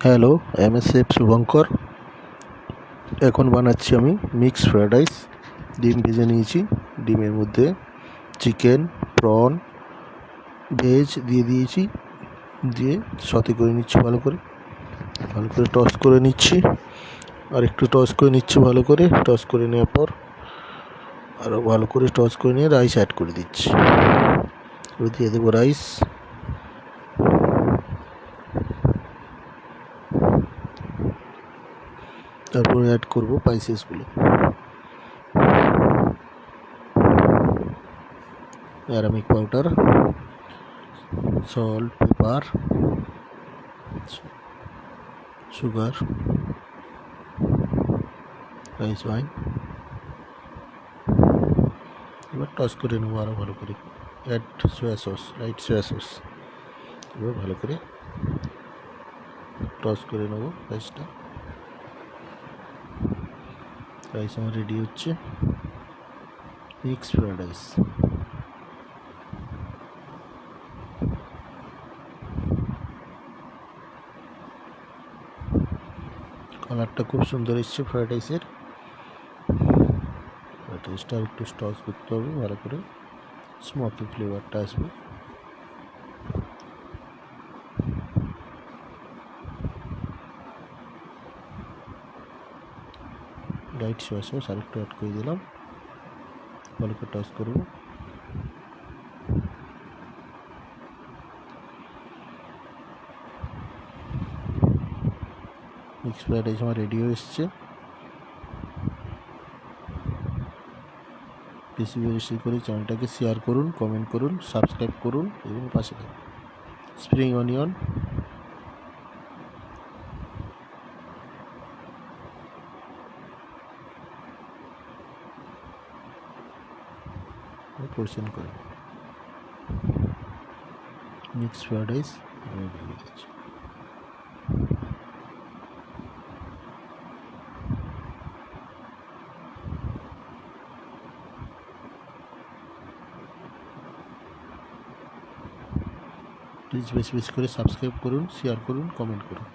Hello, MSF Shubhankar. এখন বানাচ্ছি আমি মিক্স ফ্রায়েড রাইস। ডিম ভেজে নিয়েছি, ডিমের মধ্যে চিকেন, প্রন, ভেজ দিয়ে দিয়েছি, দিয়ে সতে করে নিচ্ছি ভালো করে টস করে নিচ্ছি, আর একটু টস করে নিচ্ছি ভালো করে। টস করে নেওয়ার পর আরও ভালো করে টস করে নিয়ে রাইস অ্যাড করে দিচ্ছি। এবার দিয়ে দেবো রাইস, তারপরে অ্যাড করবো স্পাইসেসগুলো, aromatic powder, salt, pepper, sugar, rice wine. এবার টস করে নেবো আরও ভালো করে। Add soya sauce, light soya sauce. এবার ভালো করে টস করে নেবো রাইসটা। রাইস আমার রেডি হচ্ছে, মিক্স ফ্রায়েড রাইস। কালারটা খুব সুন্দর এসছে ফ্রায়েড রাইসের। ফ্রায়েড রাইসটা একটু টস করতে হবে ভালো করে, স্মোকি ফ্লেভারটা আসবে। লাইট সয়া সস আরেকটু অ্যাড করে দিলাম, ভালো করে টস করবো। মিক্স ফ্রায়েড রাইস আমার রেডি হয়ে এসছে। বেশি বেশি করে চ্যানেলটাকে শেয়ার করুন, কমেন্ট করুন, সাবস্ক্রাইব করুন এবং পাশে থাকুন। স্প্রিং অনিয়ন, পরিচ্ছন্ন করে মিক্স ফ্রায়েড রাইস আমি দিয়ে দিচ্ছি। প্লিজ বেশি বেশি করে সাবস্ক্রাইব করুন, শেয়ার করুন, কমেন্ট করুন।